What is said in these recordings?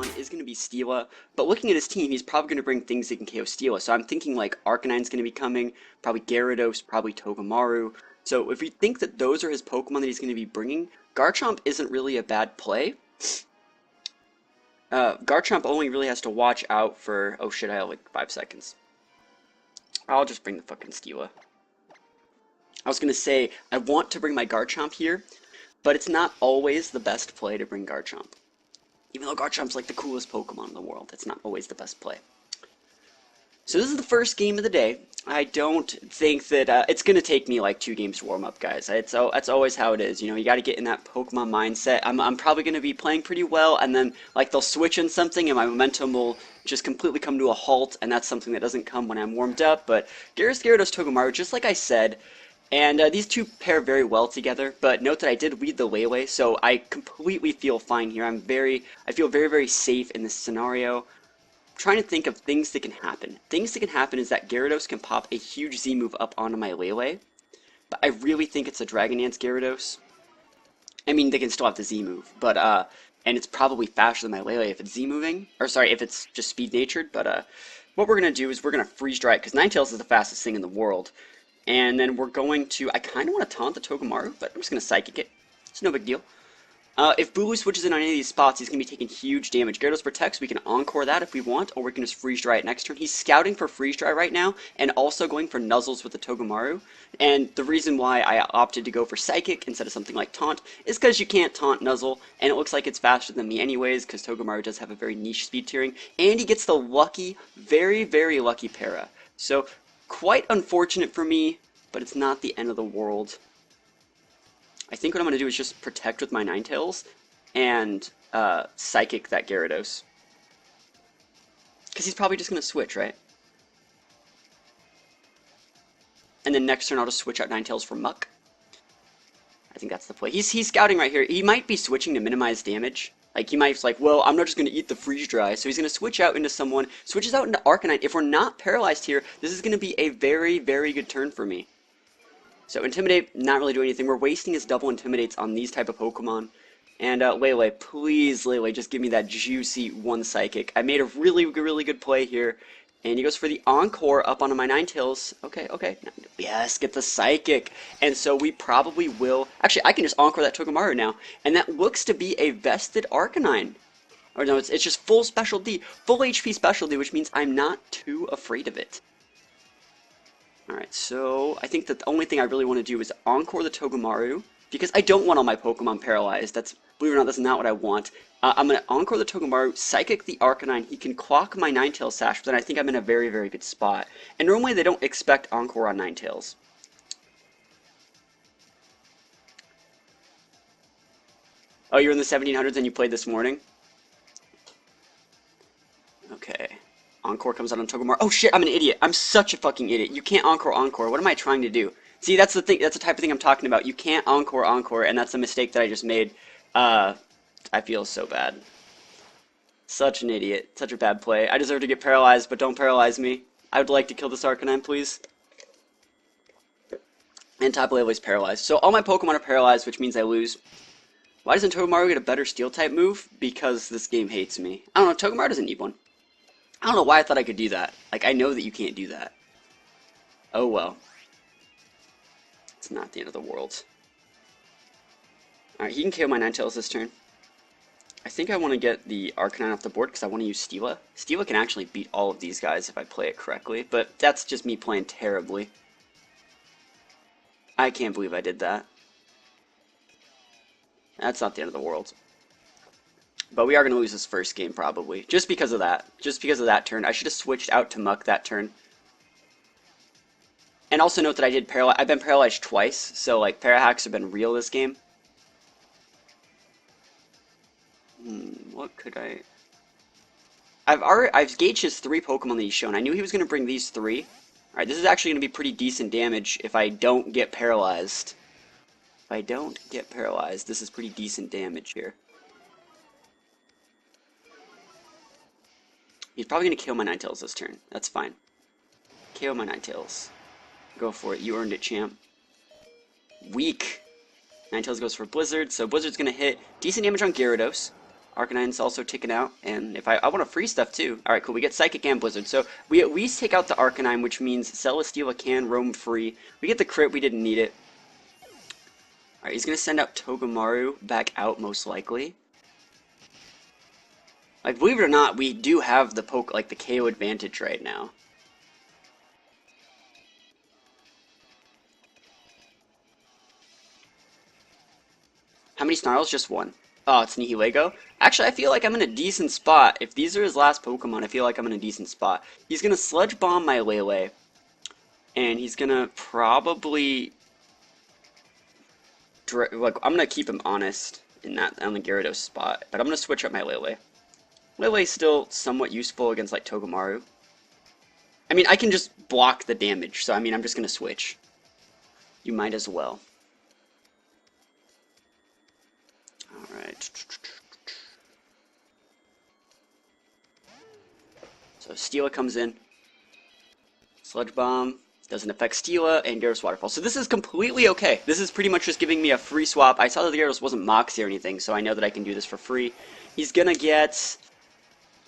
Pokemon is going to be Steela, but looking at his team, he's probably going to bring things that can KO Steela. So I'm thinking like Arcanine's going to be coming, probably Gyarados, probably Togedemaru. So if we think that those are his Pokemon that he's going to be bringing, Garchomp isn't really a bad play. Garchomp only really has to watch out for... Oh shit, I have like 5 seconds. I'll just bring the fucking Steela. I was going to say, I want to bring my Garchomp here, but it's not always the best play to bring Garchomp. Even though Garchomp's like the coolest Pokemon in the world, it's not always the best play. So this is the first game of the day. I don't think that it's going to take me like 2 games to warm up, guys. That's always how it is. You know, you got to get in that Pokemon mindset. I'm probably going to be playing pretty well, and then like they'll switch in something, and my momentum will just completely come to a halt, and that's something that doesn't come when I'm warmed up. But Gyarados, Togedemaru, just like I said, and these two pair very well together, but note that I did lead the Lele, so I completely feel fine here. I feel very, very safe in this scenario. I'm trying to think of things that can happen. Things that can happen is that Gyarados can pop a huge Z move up onto my Lele, but I really think it's a Dragon Dance Gyarados. I mean, they can still have the Z move, but, and it's probably faster than my Lele if it's Z moving, or sorry, if it's just speed natured, but, what we're going to do is we're going to freeze dry it, because Ninetales is the fastest thing in the world. And then we're going to, I kind of want to taunt the Togedemaru, but I'm just going to Psychic it. It's no big deal. If Bulu switches in on any of these spots, he's going to be taking huge damage. Gyarados protects, we can Encore that if we want, or we can just Freeze Dry it next turn. He's scouting for Freeze Dry right now, and also going for Nuzzles with the Togedemaru. And the reason why I opted to go for Psychic instead of something like Taunt is because you can't Taunt Nuzzle, and it looks like it's faster than me anyways, because Togedemaru does have a very niche speed tiering, and he gets the lucky, very, very lucky Para. So, quite unfortunate for me, but it's not the end of the world. I think what I'm going to do is just Protect with my Ninetales and Psychic that Gyarados. Because he's probably just going to switch, right? And then next turn I'll just switch out Ninetales for Muck. I think that's the play. He's scouting right here. He might be switching to minimize damage. Like, he might be like, well, I'm not just going to eat the Freeze Dry. So he's going to switch out into someone, switches out into Arcanine. If we're not paralyzed here, this is going to be a very, very good turn for me. So Intimidate, not really doing anything. We're wasting his double Intimidates on these type of Pokemon. And Lele, please, Lele, just give me that juicy 1 Psychic. I made a really, really good play here. And he goes for the Encore up onto my Ninetales. Okay, okay. Yes, get the Psychic. And so we probably will... Actually, I can just Encore that Togedemaru now. And that looks to be a vested Arcanine. Or no, it's just full Special D. Full HP Special D, which means I'm not too afraid of it. Alright, so I think that the only thing I really want to do is Encore the Togedemaru, because I don't want all my Pokemon paralyzed. That's, believe it or not, that's not what I want. I'm going to Encore the Togedemaru, Psychic the Arcanine, he can clock my Ninetales Sash, but then I think I'm in a very, very good spot. And normally they don't expect Encore on Ninetales. Oh, you're in the 1700s and you played this morning? Okay. Encore comes out on Togedemaru. Oh shit, I'm an idiot. I'm such a fucking idiot. You can't Encore. What am I trying to do? See, that's the thing. That's the type of thing I'm talking about. You can't Encore, and that's a mistake that I just made. I feel so bad. Such an idiot. Such a bad play. I deserve to get paralyzed, but don't paralyze me. I would like to kill this Arcanine, please. And Tapu Lele's paralyzed. So all my Pokemon are paralyzed, which means I lose. Why doesn't Togedemaru get a better Steel-type move? Because this game hates me. I don't know, Togedemaru doesn't need one. I don't know why I thought I could do that. Like, I know that you can't do that. Oh well. It's not the end of the world. Alright, he can KO my Ninetales this turn. I think I want to get the Arcanine off the board because I want to use Steela. Steela can actually beat all of these guys if I play it correctly, but that's just me playing terribly. I can't believe I did that. That's not the end of the world. But we are going to lose this first game, probably. Just because of that. Just because of that turn. I should have switched out to Muck that turn. And also note that I've been paralyzed twice, so, like, Parahacks have been real this game. What could I... I've gauged his 3 Pokemon that he's shown. I knew he was going to bring these 3. Alright, this is actually going to be pretty decent damage if I don't get paralyzed. If I don't get paralyzed, this is pretty decent damage here. He's probably going to KO my Ninetales this turn. That's fine. KO my Ninetales. Go for it. You earned it, champ. Weak. Ninetales goes for Blizzard, so Blizzard's going to hit decent damage on Gyarados. Arcanine's also taken out, and if I want to free stuff too. All right, cool. We get Psychic and Blizzard, so we at least take out the Arcanine, which means Celesteela can roam free. We get the crit. We didn't need it. All right, he's gonna send out Togedemaru back out most likely. Like, believe it or not, we do have the the KO advantage right now. How many Snarls? Just one. Oh, it's Nihilego. Actually, I feel like I'm in a decent spot. If these are his last Pokemon, I feel like I'm in a decent spot. He's gonna Sludge Bomb my Lele, and he's gonna probably like, I'm gonna keep him honest in that on the Gyarados spot, but I'm gonna switch up my Lele. Lele's still somewhat useful against like Togedemaru. I mean, I can just block the damage, so I mean, I'm just gonna switch. You might as well. Alright. So Steela comes in. Sludge Bomb doesn't affect Steela, and Gyarados Waterfall. So this is completely okay. This is pretty much just giving me a free swap. I saw that the Gyarados wasn't Moxie or anything, so I know that I can do this for free. He's gonna get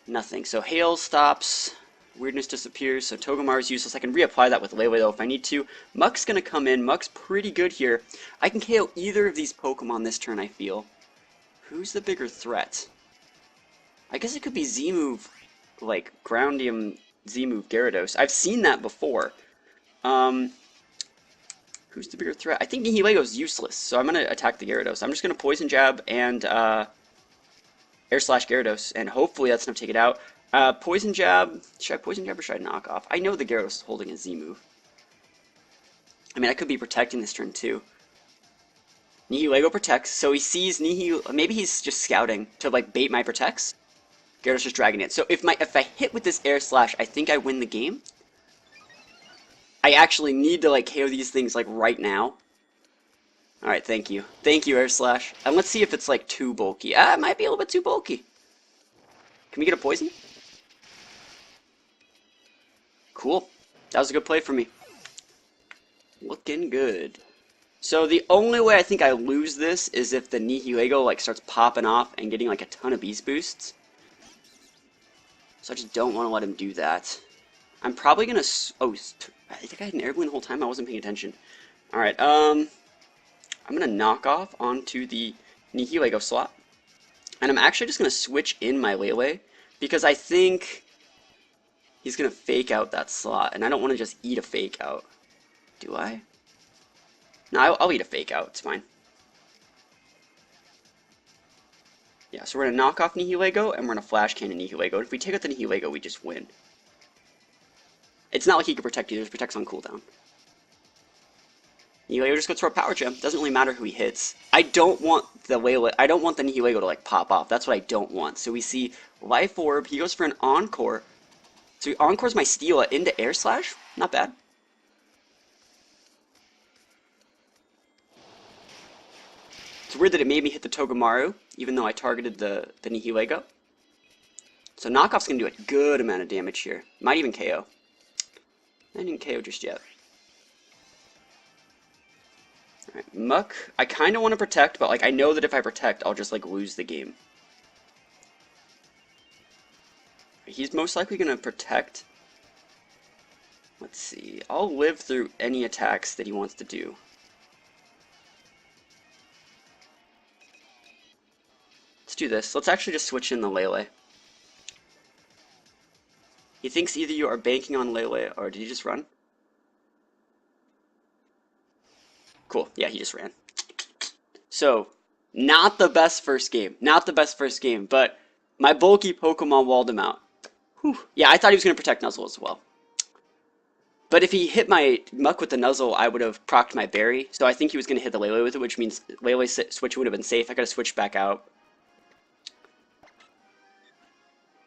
nothing. So Hail stops. Weirdness disappears, so Togedemaru's useless. I can reapply that with Lele though if I need to. Muck's gonna come in. Muck's pretty good here. I can KO either of these Pokemon this turn, I feel. Who's the bigger threat? I guess it could be Z-move, like Groundium Z-move Gyarados. I've seen that before. Who's the bigger threat? I think Nihilego's useless, so I'm gonna attack the Gyarados. I'm just gonna Poison Jab and Air Slash Gyarados, and hopefully that's enough to take it out. Poison Jab. Should I Poison Jab or should I knock off? I know the Gyarados is holding a Z-move. I mean, I could be protecting this turn too. Nihilego protects, so he sees maybe he's just scouting to like bait my protects. Gyarados just dragging it. So if I hit with this Air Slash, I think I win the game. I actually need to like KO these things like right now. Alright, thank you. Thank you, Air Slash. And let's see if it's like too bulky. It might be a little bit too bulky. Can we get a poison? Cool. That was a good play for me. Looking good. So the only way I think I lose this is if the Nihilego like starts popping off and getting like a ton of Beast Boosts. So I just don't want to let him do that. I'm probably gonna. Oh, I think I had an air balloon the whole time. I wasn't paying attention. All right. I'm gonna knock off onto the Nihilego slot, and I'm actually just gonna switch in my Lele because I think he's gonna fake out that slot, and I don't want to just eat a fake out. Do I? No, I'll eat a fake out. It's fine. Yeah, so we're gonna knock off Nihilego, and we're gonna Flash Cannon Nihilego. If we take out the Nihilego, we just win. It's not like he can protect either. It protects on cooldown. Nihilego just goes for a Power Gem. Doesn't really matter who he hits. I don't want the Nihilego to like pop off. That's what I don't want. So we see Life Orb. He goes for an Encore. So he Encores my Steela into Air Slash. Not bad. It's weird that it made me hit the Togedemaru, even though I targeted the Nihilego. So knockoff's gonna do a good amount of damage here. Might even KO. I didn't KO just yet. Alright, Muck. I kind of want to protect, but like I know that if I protect, I'll just like lose the game. He's most likely going to protect. Let's see. I'll live through any attacks that he wants to do. Let's do this. Let's actually just switch in the Lele. He thinks either you are banking on Lele, or did he just run? Cool. Yeah, he just ran. So, not the best first game. Not the best first game, but my bulky Pokemon walled him out. Whew. Yeah, I thought he was going to protect Nuzzle as well. But if he hit my Muck with the Nuzzle, I would have procced my Berry. So I think he was going to hit the Lele with it, which means Lele switch would have been safe. I got to switch back out.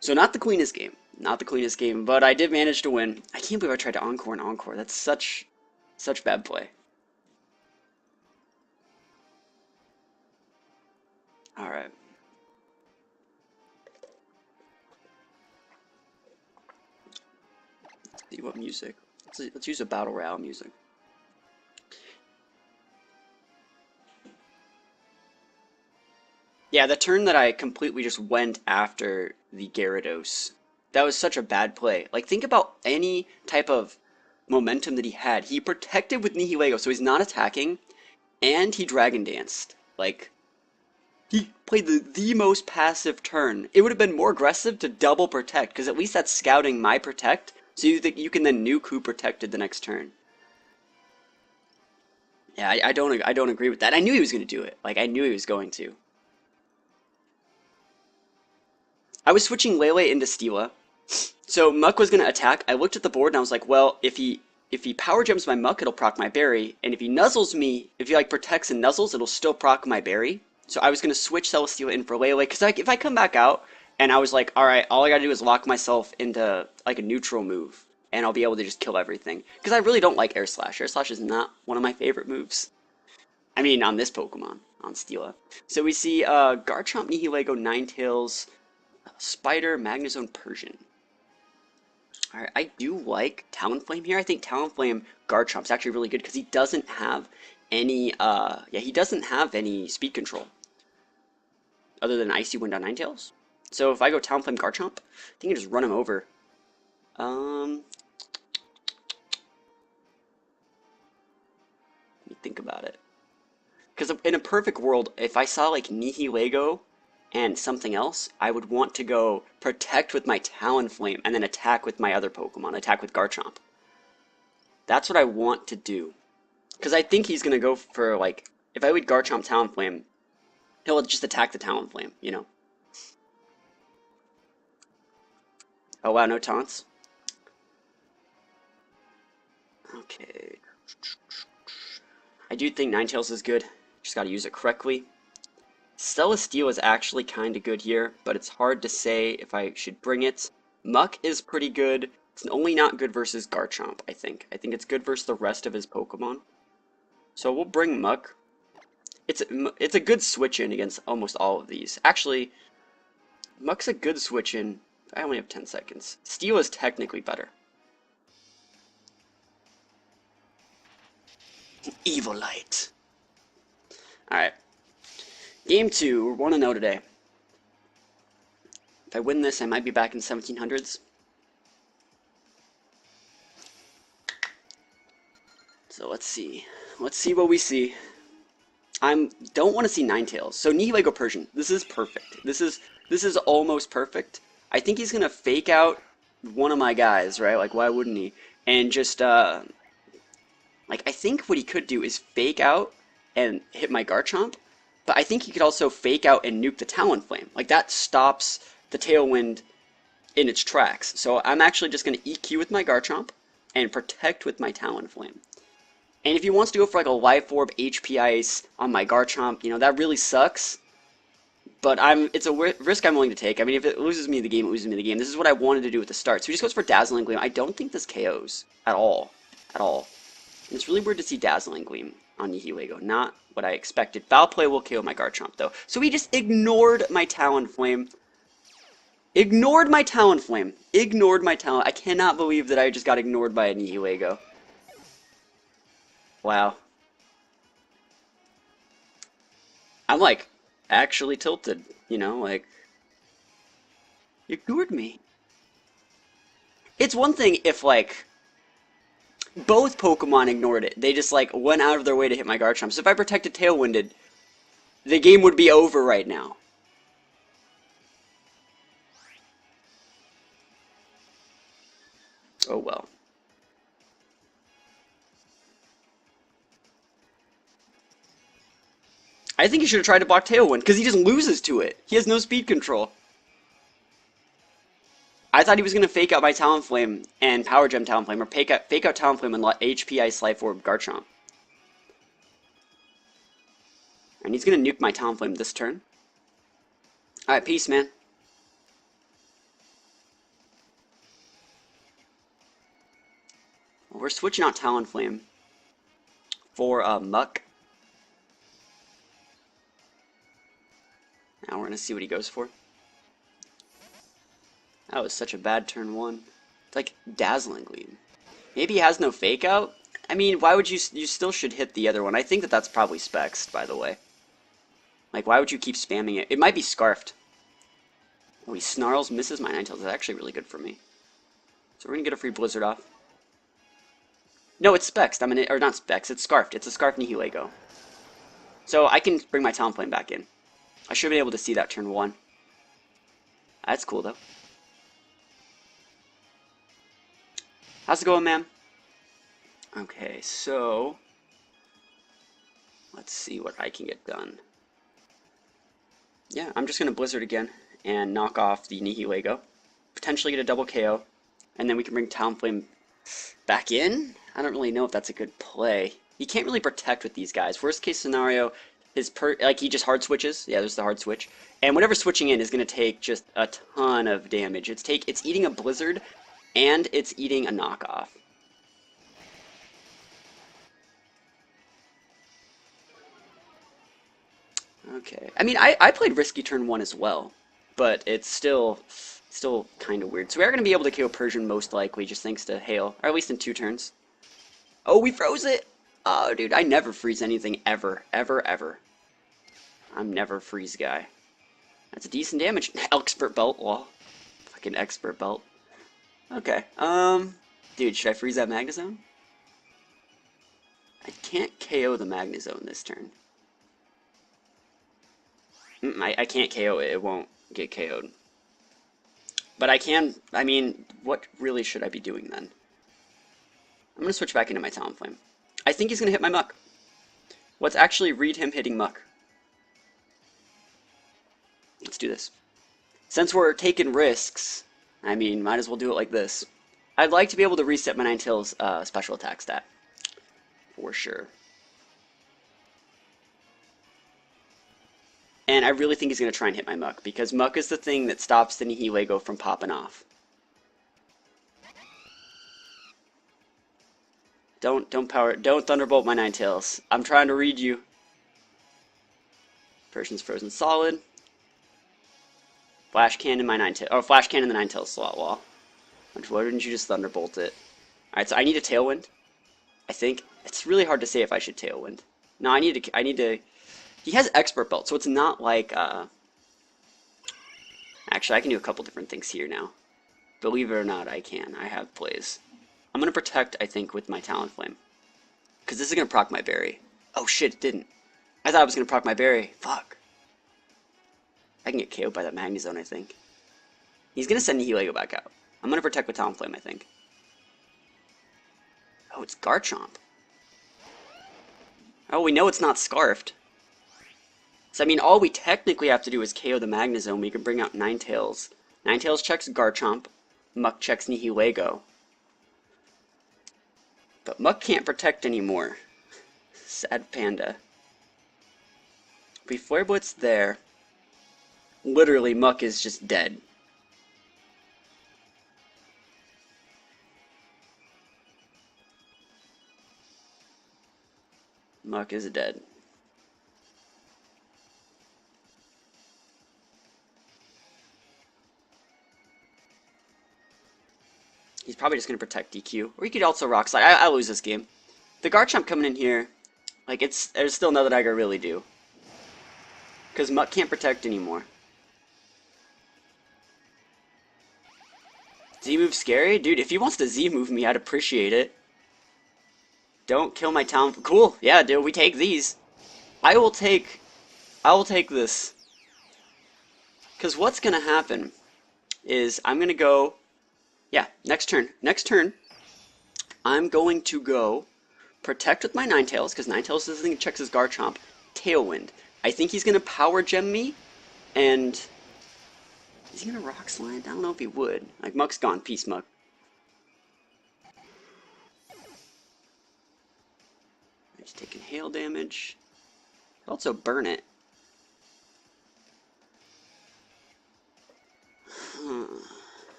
So not the cleanest game. Not the cleanest game, but I did manage to win. I can't believe I tried to Encore and Encore. That's such bad play. Alright. Let's see what music. Let's use a Battle Royale music. Yeah, the turn that I completely just went after the Gyarados, that was such a bad play. Like, think about any type of momentum that he had. He protected with Nihilego, so he's not attacking, and he Dragon Danced. Like, he played the most passive turn. It would have been more aggressive to double protect, because at least that's scouting my protect, so you can then nuke who protected the next turn. Yeah, I don't agree with that. I knew he was going to do it. Like, I knew he was going to. I was switching Lele into Steela. So Muck was going to attack. I looked at the board and I was like, well, if he power jumps my Muck, it'll proc my berry. And if he nuzzles me, if he like protects and nuzzles, it'll still proc my berry. So I was going to switch Celesteela in for Lele, because if I come back out and I was like, alright, all I gotta do is lock myself into like a neutral move, and I'll be able to just kill everything. Because I really don't like Air Slash. Air Slash is not one of my favorite moves. I mean, on this Pokemon, on Steela. So we see Garchomp, Nihilego, Ninetales, Spider, Magnezone, Persian. Alright, I do like Talonflame here. I think Talonflame Garchomp's actually really good because he doesn't have any, he doesn't have any speed control other than Icy Wind on Ninetales. So if I go Talonflame Garchomp, I think I can just run him over. Let me think about it. Because in a perfect world, if I saw like Nihilego and something else, I would want to go protect with my Talonflame and then attack with my other Pokemon, attack with Garchomp. That's what I want to do. Because I think he's going to go for, like, if I lead Garchomp Talonflame, he'll just attack the Talonflame, you know. Oh wow, no taunts? Okay. I do think Ninetales is good. Just gotta use it correctly. Celesteela is actually kind of good here, but it's hard to say if I should bring it. Muck is pretty good. It's only not good versus Garchomp, I think. I think it's good versus the rest of his Pokemon. So we'll bring Muck. It's a good switch-in against almost all of these. Actually, Muck's a good switch-in. I only have 10 seconds. Steel is technically better. Evilite. Alright. Game 2, we're 1-0 today. If I win this, I might be back in 1700s. So let's see. Let's see what we see. Don't want to see Ninetales. So Nihilego Persian. This is perfect. This is almost perfect. I think he's gonna fake out one of my guys, right? Like, why wouldn't he? And just like, I think what he could do is fake out and hit my Garchomp. But I think he could also fake out and nuke the Talonflame. Like, that stops the Tailwind in its tracks. So I'm actually just going to EQ with my Garchomp and protect with my Talonflame. And if he wants to go for like a Life Orb HP Ice on my Garchomp, you know, that really sucks. But it's a risk I'm willing to take. I mean, if it loses me the game, it loses me the game. This is what I wanted to do at the start. So he just goes for Dazzling Gleam. I don't think this KOs at all. At all. And it's really weird to see Dazzling Gleam on Nihilego. Not what I expected. Foul Play will KO my Garchomp, though. So he just ignored my Talonflame. Ignored my Talonflame. Ignored my Talon. I cannot believe that I just got ignored by a Nihilego. Wow. I'm like actually tilted, you know, like you ignored me. It's one thing if like both Pokemon ignored it. They just like went out of their way to hit my Garchomp. So if I protected Tailwinded, the game would be over right now. Oh well. I think he should have tried to block Tailwind, because he just loses to it. He has no speed control. I thought he was going to fake out my Talonflame and Power Gem Talonflame, or fake out Talonflame and let HP Ice Life Orb Garchomp. And he's going to nuke my Talonflame this turn. Alright, peace, man. Well, we're switching out Talonflame for Muck. Now we're going to see what he goes for. That was such a bad turn one. It's like Dazzling Gleam. Maybe he has no fake out? I mean, why would you still should hit the other one. I think that's probably Specs, by the way. Like, why would you keep spamming it? It might be Scarfed. Oh, he Snarls, misses my Ninetales. That's actually really good for me. So we're gonna get a free Blizzard off. No, it's Spexed. Or not Spexed, it's Scarfed. It's a Scarfed Nihilego. So I can bring my Talonflame back in. I should be able to see that turn 1. That's cool, though. How's it going, ma'am? Okay, so... let's see what I can get done. Yeah, I'm just going to Blizzard again and knock off the Nihilego. Potentially get a double KO. And then we can bring Talonflame back in? I don't really know if that's a good play. You can't really protect with these guys. Worst case scenario is like he just hard switches. Yeah, there's the hard switch. And whatever's switching in is going to take just a ton of damage. It's eating a Blizzard and it's eating a knockoff. Okay. I mean, I played Risky turn 1 as well, but it's still kind of weird. So we are going to be able to KO Persian most likely, just thanks to Hail, or at least in 2 turns. Oh, we froze it! Oh, dude, I never freeze anything ever, ever, ever. I'm never a freeze guy. That's a decent damage. Expert belt, well, fucking expert belt. Okay, dude, should I freeze that Magnezone? I can't KO the Magnezone this turn. I can't KO it. It won't get KO'd. But I can... I mean, what really should I be doing then? I'm going to switch back into my Talonflame. I think he's going to hit my Muck. Let's actually read him hitting Muck. Let's do this. Since we're taking risks, I mean, might as well do it like this. I'd like to be able to reset my Ninetales special attack stat. For sure. And I really think he's going to try and hit my Muck, because Muck is the thing that stops the Nihilego from popping off. Don't Thunderbolt my Ninetales. I'm trying to read you. Persian's frozen solid. Flash Cannon my Ninetales. Oh, Flash Cannon the Ninetales slot wall. Why didn't you just Thunderbolt it? Alright, so I need a Tailwind. I think. It's really hard to say if I should Tailwind. No, I need to... He has Expert Belt, so it's not like, Actually, I can do a couple different things here now. Believe it or not, I can. I have plays. I'm going to Protect, I think, with my Talonflame. Because this is going to proc my Berry. Oh shit, it didn't. I thought it was going to proc my Berry. Fuck. I can get KO'd by that Magnezone, I think. He's going to send Nihilego back out. I'm going to Protect with Talonflame, I think. Oh, it's Garchomp. Oh, we know it's not Scarfed. So, I mean, all we technically have to do is KO the Magnezone. We can bring out Ninetales. Ninetales checks Garchomp. Muck checks Nihilego. But Muck can't protect anymore. Sad panda. If we Flare Blitz there, literally Muck is just dead. Muck is dead. He's probably just going to protect DQ. Or he could also Rock Slide. I lose this game. The Garchomp coming in here, like, there's still nothing I can really do. Because Muck can't protect anymore. Z-move scary? Dude, if he wants to Z-move me, I'd appreciate it. Don't kill my Talon. Cool. Yeah, dude, we take these. I will take this. Because what's going to happen is I'm going to go... Yeah, next turn. Next turn, I'm going to go Protect with my Ninetales, because Ninetales is the thing that checks his Garchomp. Tailwind. I think he's going to Power Gem me, and... Is he going to Rock Slide? I don't know if he would. Like, Muck's gone. Peace, Muck. He's taking hail damage. Also burn it.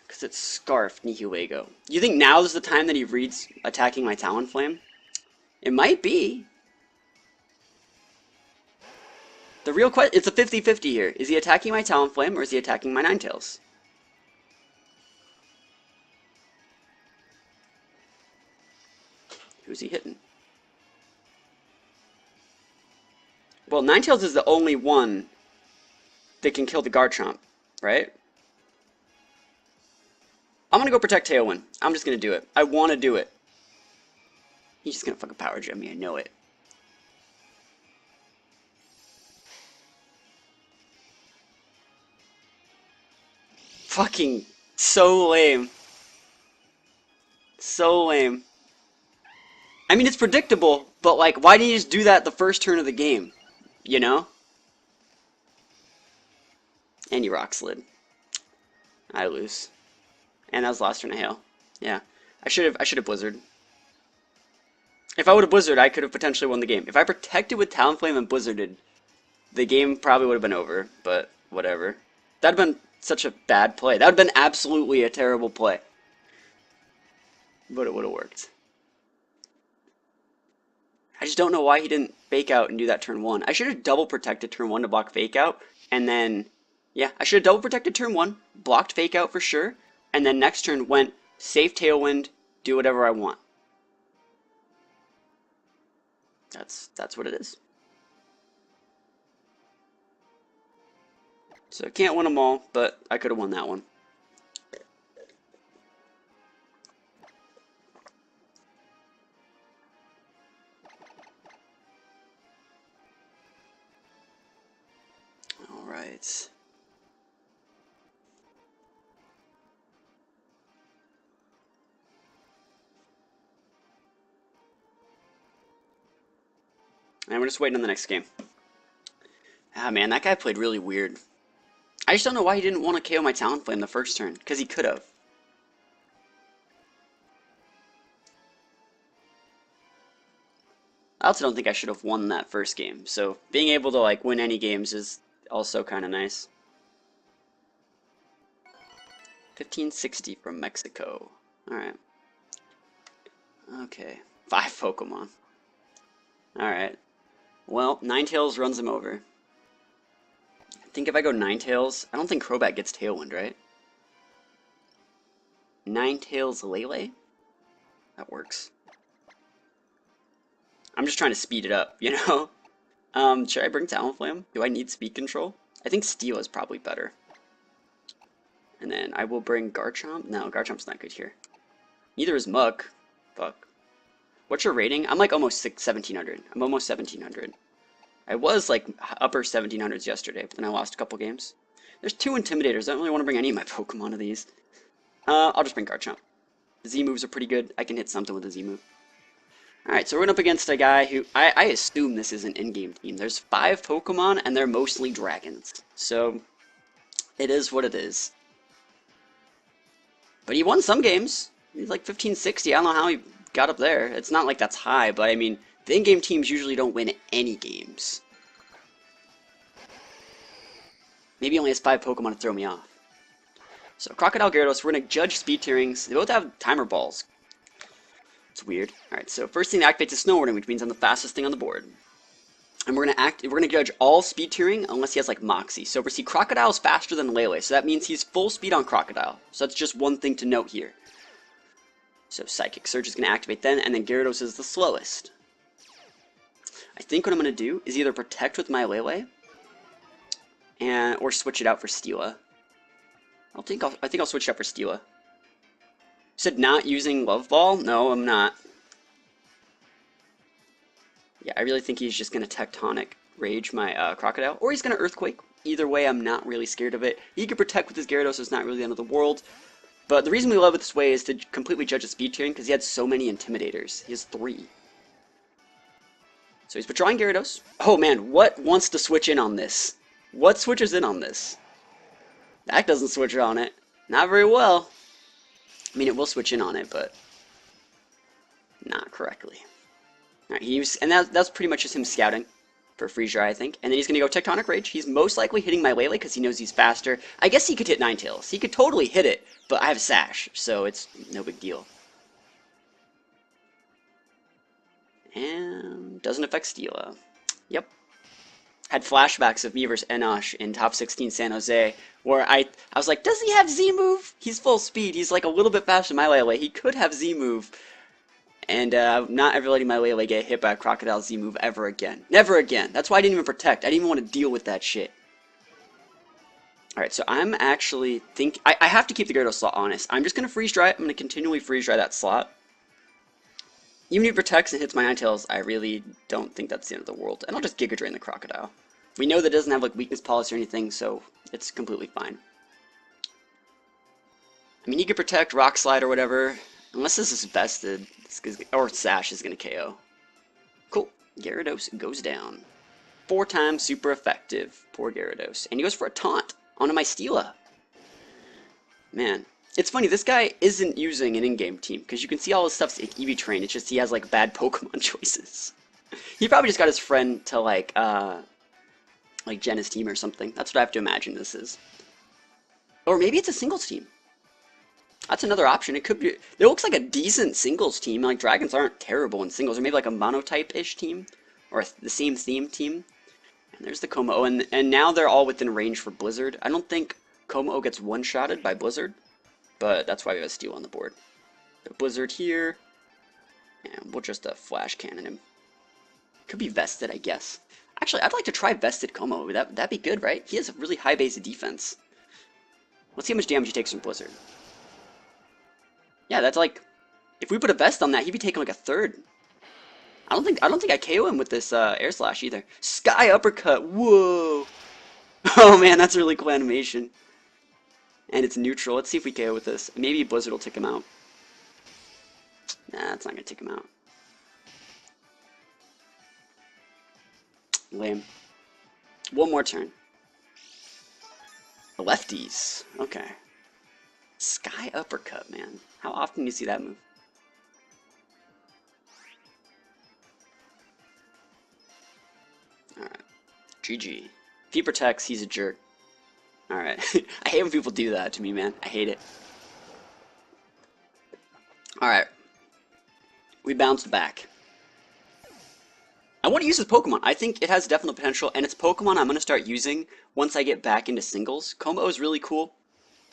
Because it's Scarf Nihilego. You think now is the time that he reads attacking my Talonflame? It might be. The real question, it's a 50-50 here. Is he attacking my Talonflame or is he attacking my Ninetales? Who's he hitting? Well, Ninetales is the only one that can kill the Garchomp, right? I'm gonna go protect Tailwind. I'm just gonna do it. I want to do it. He's just gonna fucking Power Gem me. I know it. Fucking so lame. So lame. I mean, it's predictable, but like, why didn't you just do that the first turn of the game? You know? And you Rock Slid. I lose. And that was the last turn of Hail. Yeah. I should have Blizzard. If I would have Blizzard, I could have potentially won the game. If I protected with Talonflame and Blizzarded, the game probably would have been over, but whatever. That'd have been such a bad play. That would have been absolutely a terrible play. But it would have worked. I just don't know why he didn't fake out and do that turn 1. I should have double protected turn 1 to block fake out, and then, yeah, I should have double protected turn 1, blocked fake out for sure, and then next turn went safe Tailwind, do whatever I want. That's what it is. So I can't win them all, but I could have won that one. All right. And we're just waiting on the next game. Ah, man, that guy played really weird. I just don't know why he didn't want to KO my Talonflame the first turn, because he could have. I also don't think I should have won that first game, so being able to like win any games is also kind of nice. 1560 from Mexico. Alright. Okay. 5 Pokemon. Alright. Well, Ninetales runs him over. I think if I go Ninetales, I don't think Crobat gets Tailwind, right? Ninetales Lele? That works. I'm just trying to speed it up, you know? Should I bring Talonflame? Do I need speed control? I think Steel is probably better. And then I will bring Garchomp. No, Garchomp's not good here. Neither is Muck. Fuck. What's your rating? I'm like almost 1700. I'm almost 1700. I was like upper 1700s yesterday, but then I lost a couple games. There's 2 Intimidators. I don't really want to bring any of my Pokemon to these. I'll just bring Garchomp. The Z moves are pretty good. I can hit something with a Z move. Alright, so we're up against a guy who... I assume this is an in-game team. There's 5 Pokemon, and they're mostly dragons. So, it is what it is. But he won some games. He's like 1560. I don't know how he got up there. It's not like that's high, but I mean, the in-game teams usually don't win any games. Maybe he only has 5 Pokemon to throw me off. So, Crocodile, Gyarados, we're going to judge speed tierings. They both have timer balls. It's weird. Alright, so first thing to activate is Snowboarding, which means I'm the fastest thing on the board. And we're gonna judge all speed tiering unless he has like Moxie. So we see Crocodile's faster than Lele, so that means he's full speed on Crocodile. So that's just one thing to note here. So Psychic Surge is gonna activate then, and then Gyarados is the slowest. I think what I'm gonna do is either protect with my Lele, or switch it out for Steela. I think I'll switch it out for Steela. Said not using Love Ball? No, I'm not. Yeah, I really think he's just going to Tectonic Rage my Crocodile, or he's going to Earthquake. Either way, I'm not really scared of it. He can protect with his Gyarados, so it's not really the end of the world. But the reason we love it this way is to completely judge his speed tiering, because he had so many Intimidators. He has 3. So he's withdrawing Gyarados. Oh man, what wants to switch in on this? What switches in on this? That doesn't switch on it. Not very well. I mean, it will switch in on it, but not correctly. Alright, and that's pretty much just him scouting for Freeze Dry, I think. And then he's going to go Tectonic Rage. He's most likely hitting my Lele because he knows he's faster. I guess he could hit Ninetales. He could totally hit it, but I have Sash, so it's no big deal. And doesn't affect Steela. Yep. Had flashbacks of me versus Enosh in top 16 San Jose, where I was like, does he have Z move? He's full speed. He's like a little bit faster than my Lele. He could have Z move. And I'm not ever letting my Lele get hit by a Crocodile Z move ever again. Never again. That's why I didn't even protect. I didn't even want to deal with that shit. Alright, so I'm actually I have to keep the Gyarados slot honest. I'm just going to freeze dry it. I'm going to continually freeze dry that slot. Even if it protects and hits my Ninetales, I really don't think that's the end of the world. And I'll just Giga Drain the Crocodile. We know that it doesn't have like weakness policy or anything, so it's completely fine. I mean, you could protect Rock Slide or whatever. Unless this is vested, or Sash is going to KO. Cool. Gyarados goes down. 4 times super effective. Poor Gyarados. And he goes for a taunt onto my Steela. Man. It's funny, this guy isn't using an in-game team, because you can see all his stuff's EV trained. It's just he has like bad Pokemon choices. He probably just got his friend to like gen his team or something. That's what I have to imagine this is. Or maybe it's a singles team. That's another option. It could be. It looks like a decent singles team. Like dragons aren't terrible in singles, or maybe like a monotype-ish team, or the same theme team. And there's the Como, and now they're all within range for Blizzard. I don't think Como gets one-shotted by Blizzard, but that's why we have a Steel on the board. The Blizzard here, and we'll just Flash Cannon him. Could be vested, I guess. Actually, I'd like to try vested Como. That'd be good, right? He has a really high base of defense. Let's see how much damage he takes from Blizzard. Yeah, that's like, if we put a vest on that, he'd be taking like a third. I don't think I KO him with this Air Slash either. Sky Uppercut, whoa! Oh man, that's a really cool animation. And it's neutral. Let's see if we KO with this. Maybe Blizzard will take him out. Nah, it's not gonna take him out. Lame. One more turn. Lefties. Okay. Sky Uppercut, man. How often do you see that move? Alright. GG. If he protects, he's a jerk. Alright. I hate when people do that to me, man. I hate it. Alright. We bounced back. I want to use this Pokemon. I think it has definite potential, and it's Pokemon I'm going to start using once I get back into singles. Como is really cool.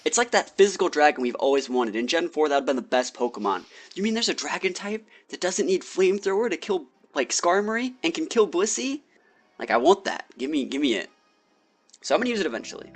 It's like that physical dragon we've always wanted. In Gen 4, that would have been the best Pokemon. You mean there's a dragon type that doesn't need Flamethrower to kill, like, Skarmory and can kill Blissey? Like, I want that. Give me it. So I'm going to use it eventually.